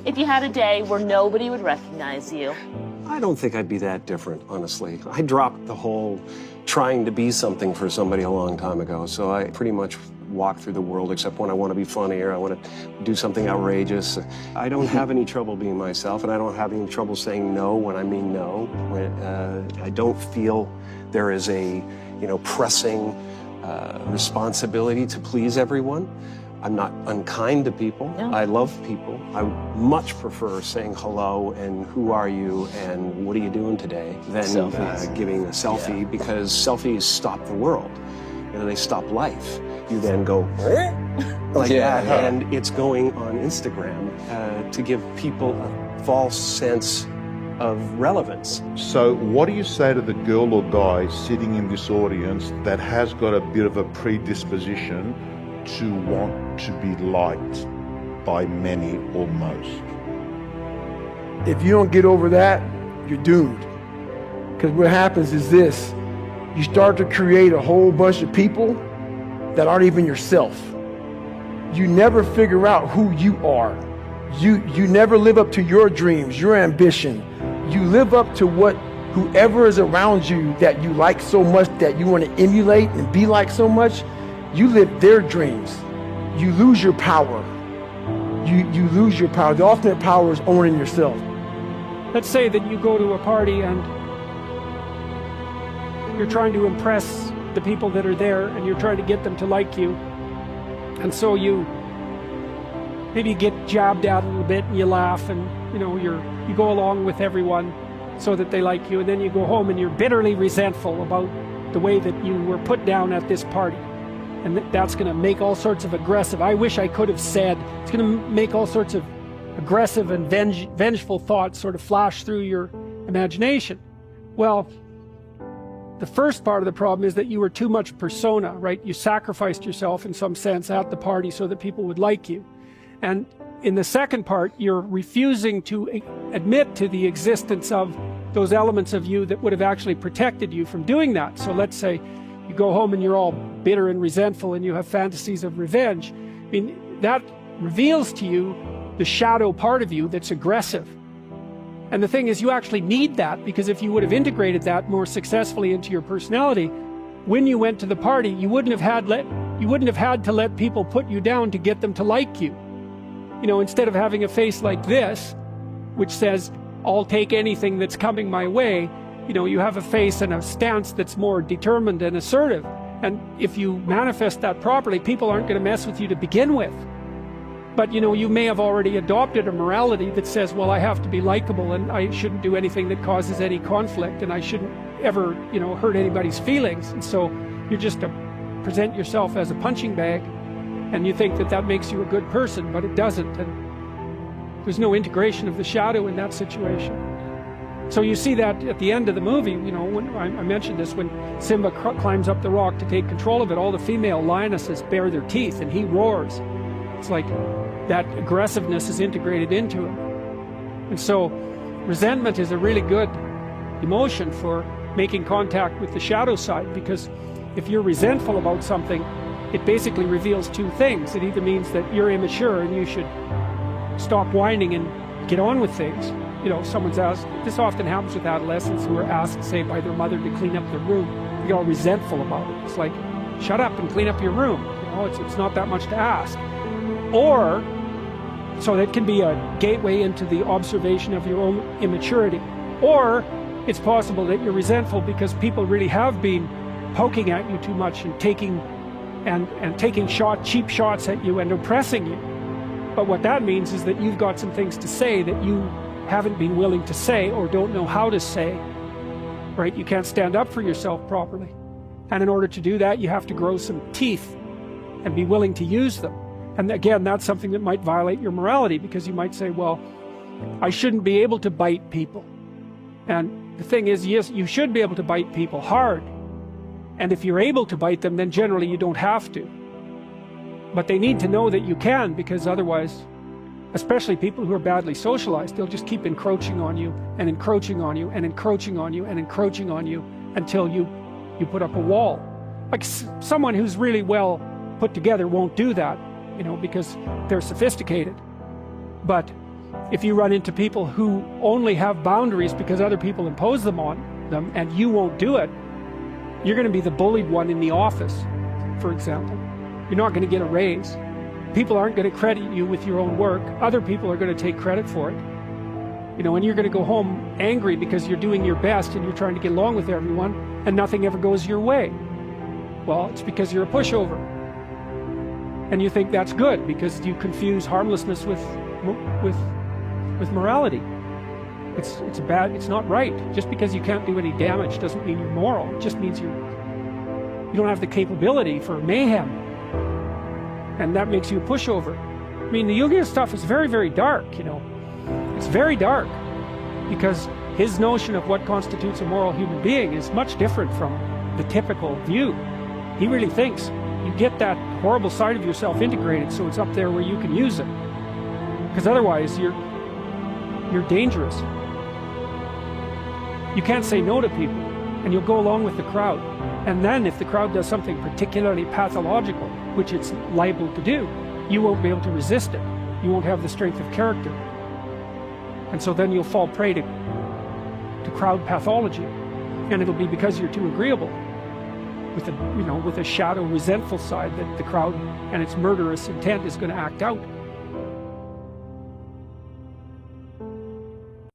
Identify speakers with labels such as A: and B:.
A: if you had a day where nobody would recognize you?
B: I don't think I'd be that different, honestly. I dropped the whole trying to be something for somebody a long time ago, so I pretty much walk through the world except when I want to be funny or I want to do something outrageous. I don't have any trouble being myself, and I don't have any trouble saying no when I mean no. I don't feel there is a, pressing responsibility to please everyone. I'm not unkind to people.
A: No.
B: I love people. I much prefer saying hello and who are you and what are you doing today than giving a selfie, because selfies stop the world. They stop life. You then go like that, and it's going on Instagram to give people a false sense of relevance.
C: So what do you say to the girl or guy sitting in this audience that has got a bit of a predisposition to want to be liked by many or most?
D: If you don't get over that, you're doomed. Because what happens is this: you start to create a whole bunch of people that aren't even yourself. You never figure out who you are. You never live up to your dreams, your ambition. You live up to what whoever is around you that you like so much, that you want to emulate and be like so much. You live their dreams. You lose your power. You lose your power. The ultimate power is owning yourself.
E: Let's say that you go to a party and you're trying to impress the people that are there, and you're trying to get them to like you. And so you maybe get jabbed at a little bit and you laugh, and you go along with everyone so that they like you, and then you go home and you're bitterly resentful about the way that you were put down at this party. And that's going to make all sorts of aggressive, I wish I could have said, it's going to make all sorts of aggressive and vengeful thoughts sort of flash through your imagination. Well, the first part of the problem is that you were too much persona, right? You sacrificed yourself in some sense at the party so that people would like you. And in the second part, you're refusing to admit to the existence of those elements of you that would have actually protected you from doing that. So let's say you go home and you're all bitter and resentful and you have fantasies of revenge. I mean, that reveals to you the shadow part of you that's aggressive. And the thing is, you actually need that, because if you would have integrated that more successfully into your personality, when you went to the party, you wouldn't have had to let people put you down to get them to like you. Instead of having a face like this, which says, I'll take anything that's coming my way, you have a face and a stance that's more determined and assertive. And if you manifest that properly, people aren't going to mess with you to begin with. But you may have already adopted a morality that says, well, I have to be likable, and I shouldn't do anything that causes any conflict, and I shouldn't ever, hurt anybody's feelings. And so you're just to present yourself as a punching bag, and you think that that makes you a good person, but it doesn't. And there's no integration of the shadow in that situation. So you see that at the end of the movie, when I mentioned this, when Simba climbs up the rock to take control of it, all the female lionesses bare their teeth and he roars. It's like that aggressiveness is integrated into him. And so resentment is a really good emotion for making contact with the shadow side, because if you're resentful about something, it basically reveals two things. It either means that you're immature and you should stop whining and get on with things. Someone's asked, this often happens with adolescents who are asked, say, by their mother to clean up their room. They get all resentful about it. It's like, shut up and clean up your room. It's not that much to ask. Or, so that can be a gateway into the observation of your own immaturity. Or, it's possible that you're resentful because people really have been poking at you too much and taking cheap shots at you and oppressing you. But what that means is that you've got some things to say that you haven't been willing to say or don't know how to say, right? You can't stand up for yourself properly. And in order to do that, you have to grow some teeth and be willing to use them. And again, that's something that might violate your morality, because you might say, well, I shouldn't be able to bite people. And the thing is, yes, you should be able to bite people hard. And if you're able to bite them, then generally you don't have to. But they need to know that you can, because otherwise, especially people who are badly socialized, they'll just keep encroaching on you and encroaching on you and encroaching on you and encroaching on you until you put up a wall. Like someone who's really well put together won't do that, because they're sophisticated. But if you run into people who only have boundaries because other people impose them on them and you won't do it, you're going to be the bullied one in the office, for example. You're not going to get a raise. People aren't going to credit you with your own work. Other people are going to take credit for it. You know, and you're going to go home angry because you're doing your best and you're trying to get along with everyone and nothing ever goes your way. Well, it's because you're a pushover. And you think that's good because you confuse harmlessness with morality. It's bad, it's not right. Just because you can't do any damage doesn't mean you're moral. It just means you don't have the capability for mayhem. And that makes you a pushover. I mean, the Jungian stuff is very, very dark, you know. It's very dark because his notion of what constitutes a moral human being is much different from the typical view. He really thinks you get that horrible side of yourself integrated so it's up there where you can use it. Because otherwise you're dangerous. You can't say no to people and you'll go along with the crowd. And then if the crowd does something particularly pathological, which it's liable to do, you won't be able to resist it. You won't have the strength of character. And so then you'll fall prey to crowd pathology. And it'll be because you're too agreeable with a shadow resentful side that the crowd and its murderous intent is going to act out.